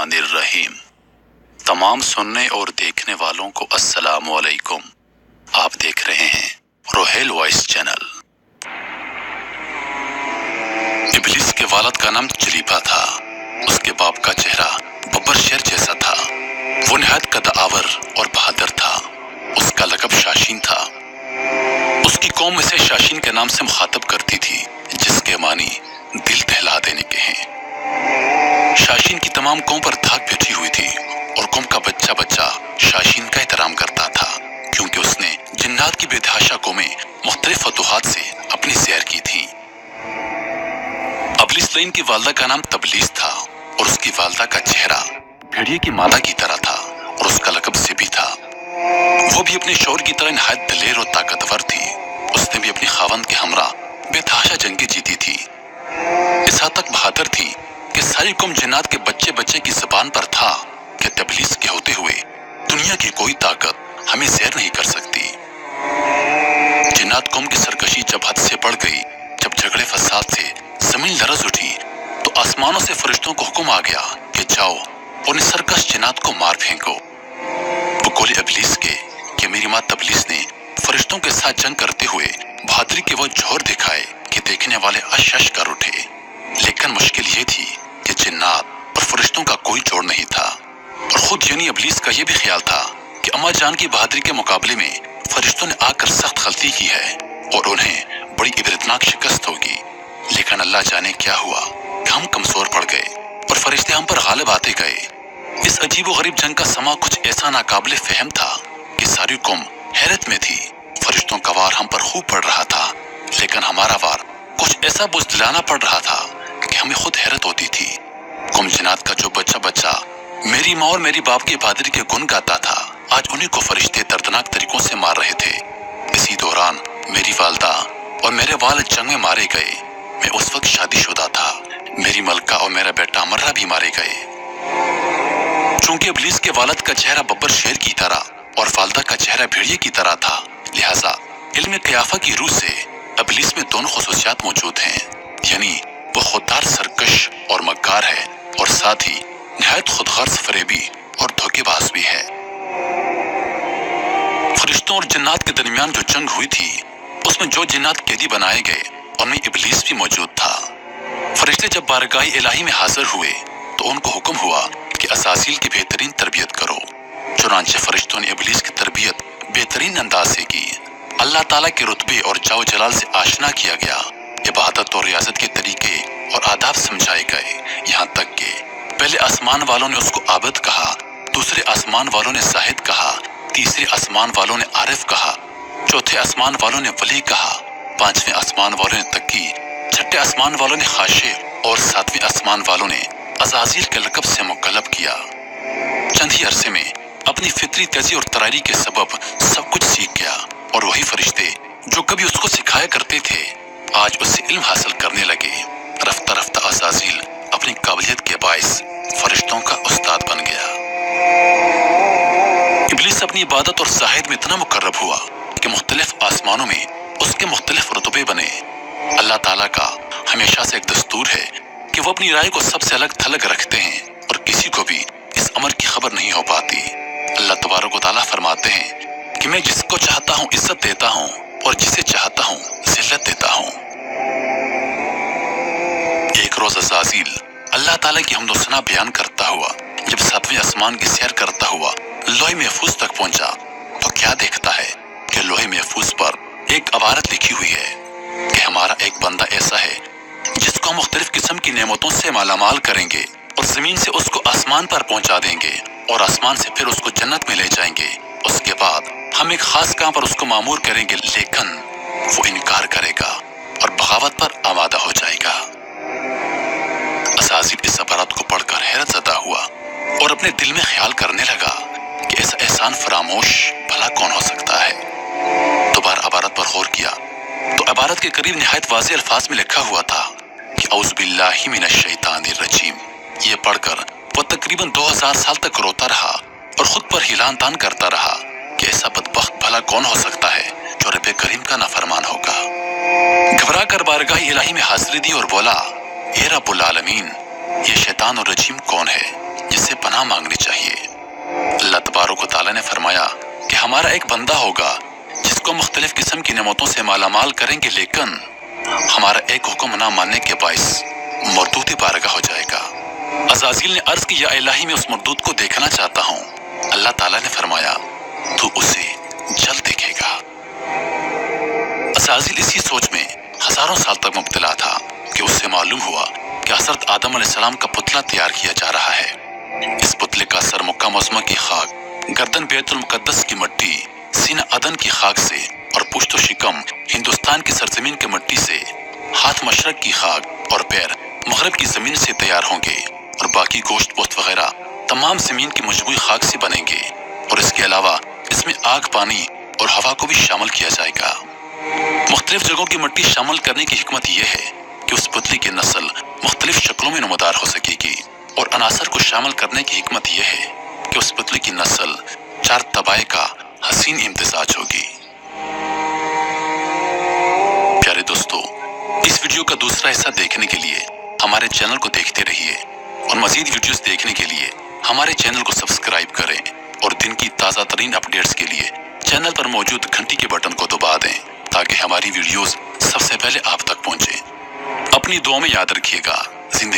बिस्मिल्लाहिर्रहमानिर्रहीम। तमाम सुनने और देखने वालों को अस्सलाम वालेकुम। आप देख रहे हैं रोहेल वॉइस चैनल। इब्लिस के वालिद का नाम जलीफा था। उसके बाप का चेहरा बब्बर शेर जैसा था। वो निहायत कद्दावर और बहादुर था। उसका लक़ब शाशीन था। उसकी कौम इसे शाशीन के नाम से मुखातब करती थी, जिसके मानी दिल दहला देने के हैं। शाशीन की तमाम कौम पर धाक बैठी हुई थी और कौम का बच्चा बच्चा शाशीन का एहतराम करता था, क्योंकि उसने जिन्नात की बेतहाशा कौमें मुख्तलिफ फतूहात से अपनी सैर की थी। इब्लिस लईन की वालदा का नाम तबलीस था और उसकी वालदा का चेहरा भेड़िए की मादा की तरह था और उसका लक़ब सिबी था। वो भी अपने शौहर की तरह निहायत दलेर और ताकतवर थी। उसने भी अपनी खावंद के हमरा बेतहाशा जंगें जीती थी। इस हद तक बहादुर थी कि सारी कौम जिन्नात के बच्चे बच्चे की ज़बान पर था कि तबलीस के होते हुए दुनिया की कोई ताकत हमें ज़ैर नहीं कर सकती। जिन्नात कौम की सरकशी जब हद से बढ़ गई, जब झगड़े फसाद से जमीन लरज उठी, तो आसमानों से फरिश्तों को हुक्म आ गया कि जाओ और इस सरकश जिन्नात को मार फेंको। बकौल इब्लिस के कि मेरी माँ तबलीस ने फरिश्तों के साथ जंग करते हुए बहादुरी के वो जोहर दिखाए कि देखने वाले अश कर उठे। लेकिन मुश्किल ये थी कि जिन्नात और फरिश्तों का कोई जोड़ नहीं था और खुद यानी इब्लिस का ये भी ख्याल था कि अम्मा जान की बहादुरी के मुकाबले में फरिश्तों ने आकर सख्त गलती की है और उन्हें बड़ी इबरतनाक शिकस्त होगी। लेकिन अल्लाह जाने क्या हुआ कि हम कमजोर पड़ गए और फरिश्ते हम पर गालिब आते गए। इस अजीब व गरीब जंग का समा कुछ ऐसा नाकाबिले फहम था कि सारी कौम हैरत में थी। फरिश्तों का वार हम पर खूब पड़ रहा था, लेकिन हमारा वार कुछ ऐसा बुज़दिलाना पड़ रहा था कि हमें खुद हैरत होती थी। कौम जिन्नात का जो बच्चा बच्चा मेरी माँ और मेरी बाप की बहादुरी के गुण गाता था, आज उन्हीं को फरिश्ते दर्दनाक तरीकों से मार रहे थे। इसी दौरान मेरी वालदा और मेरे वालिद जंग में मारे गए। मैं उस वक्त शादीशुदा था। मेरी मलका और मेरा बेटा मर्रा भी मारे गए। चूंकि इब्लिस के वालिद का चेहरा बब्बर शेर की तरह और वालदा का चेहरा भेड़िए की तरह था, लिहाजा इल्म क़ियाफ़ा की रूह से इब्लिस में दोनों खुसूसियात मौजूद हैं, यानी वो खुददार सरकश और मक्कार है और साथ ही निहायत खुदगर्ज़ फरेबी और धोखेबाज भी है। फरिश्तों और जिन्नात के दरमियान जो जंग हुई थी, उसमें जो जिन्नात कैदी बनाए गए उनमें इब्लिस भी मौजूद था। फरिश्ते जब बारगाह इलाही में हाजिर हुए तो उनको हुक्म हुआ कि असासील की बेहतरीन तरबियत करो। चुनांचे फरिश्तों ने इब्लिस की तरबियत बेहतरीन अंदाज से की। अल्लाह ताला के रुतबे और जाओ जलाल से आशना किया गया। इबादत और रियाजत के तरीके और आदाब समझाए गए, यहाँ तक कि पहले आसमान वालों ने उसको आबिद कहा, दूसरे आसमान वालों ने जाहिद कहा, तीसरे आसमान वालों ने आरिफ कहा, चौथे आसमान वालों ने वली कहा, पांचवें आसमान वालों ने तकी, छठे आसमान वालों ने खाशे और सातवें आसमान वालों ने अज़ाज़ील के लक़ब से मुकल्लब किया। चंद ही अरसे में अपनी फितरी तेजी और तरारी के सबब सब कुछ सीख गया और वही फरिश्ते जो कभी उसको सिखाया करते थे, आज उससे इल्म हासिल करने लगे। रफ्ता रफ्ता अज़ाज़ील अपनी काबिलियत के बाइस फरिश्तों का उस्ताद बन गया। इब्लिस अपनी इबादत और ज़ाहिद में इतना मुकर्रब हुआ कि मुख्तलिफ आसमानों में उसके मुख्तलिफ रुतबे बने। अल्लाह ताला का हमेशा से एक दस्तूर है कि वो अपनी राय को सबसे अलग थलग रखते हैं और किसी को भी इस अमर की खबर नहीं हो पाती। अल्लाह तबारक व तआला फरमाते हैं कि मैं जिसको चाहता हूँ इज्जत देता हूँ और जिसे चाहता हूँ ज़िल्लत देता हूँ। एक रोज अज़ाज़ील अल्लाह ताला की हम्द व सना बयान करता हुआ जब सातवें आसमान की सैर करता हुआ लोहे महफूज तक पहुंचा तो क्या देखता है कि लोहे महफूज पर एक अबारत लिखी हुई है कि हमारा एक बंदा ऐसा है जिसको हम मुख्तलिफ किस्म की नेमतों से मालामाल करेंगे और जमीन से उसको आसमान पर पहुंचा देंगे और आसमान से फिर उसको जन्नत में ले जाएंगे। उसके बाद हम एक खास काम पर उसको मामूर करेंगे, लेकिन वो इनकार करेगा और बगावत पर आमादा हो जाएगा। अज़ाज़ील इस अबारत को पढ़कर हैरत ज़दा हुआ और अपने दिल में ख्याल करने लगा कि ऐसा एहसान फरामोश भला कौन हो सकता है। दोबारा अबारत पर गौर किया तो अबारत के करीब निहायत वाज़ेह अल्फाज में लिखा हुआ था कि औज़ु बिल्लाहि मिनश शैतानिर रजीम। ये पढ़कर वो तकरीबन 2000 साल तक रोता रहा और खुद पर हिलान तान करता रहा कि ऐसा बदबख्त भला कौन हो सकता है जो रब करीम का नाफरमान होगा। घबरा कर बारगाह इलाही में हाजिरी दी और बोला, ए रब्बुल आलमीन, ये शैतान और रजीम कौन है जिससे پناہ مانگنی چاہیے۔ اللہ تبارک و تعالیٰ نے فرمایا کہ ہمارا ایک بندہ ہوگا جس کو مختلف قسم کی نعمتوں سے مالا مال کریں گے، لیکن ہمارا ایک حکم نہ ماننے کے باعث مردود بارگاہ ہو جائے گا۔ عزازیل نے عرض کی، یا الہی میں اس مردود کو دیکھنا چاہتا ہوں۔ اللہ تعالیٰ نے فرمایا تو اسے جلد دیکھے گا۔ عزازیل اسی سوچ میں ہزاروں سال تک مبتلا تھا کہ اس سے معلوم ہوا کہ حضرت آدم علیہ السلام کا پتلا تیار کیا جا رہا ہے۔ اس پتلے کا سر مکہ معظمہ کی خاک، گردن بیت المقدس کی مٹی، سینہ عدن کی خاک سے اور پشت و شکم ہندوستان کی سرزمین کی مٹی سے، ہاتھ مشرق کی خاک اور پیر مغرب کی زمین سے تیار ہوں گے، اور باقی گوشت پوست وغیرہ تمام زمین کی مجموعی خاک سے بنیں گے، اور اس کے علاوہ اس میں آگ، پانی اور ہوا کو بھی شامل کیا جائے گا۔ مختلف جگہوں کی مٹی شامل کرنے کی حکمت یہ ہے کہ اس پتلی کی نسل مختلف شکلوں میں نمودار ہو سکے گی، اور عناصر کو شامل کرنے کی حکمت یہ ہے کہ اس پتلی کی نسل 4 طبائع کا حسین امتزاج ہوگی۔ پیارے دوستو، اس ویڈیو کا دوسرا حصہ دیکھنے کے لیے ہمارے چینل کو دیکھتے رہیے، اور مزید ویڈیوز دیکھنے کے لیے ہمارے چینل کو سبسکرائب کریں، اور دن کی تازہ ترین اپڈیٹس کے لیے چینل پر موجود گھنٹی کے بٹن کو دبا دیں تاکہ ہماری ویڈیوز سب سے پہلے آپ تک پہنچیں۔ اپنی دعا میں یاد رکھیے گا، زندگی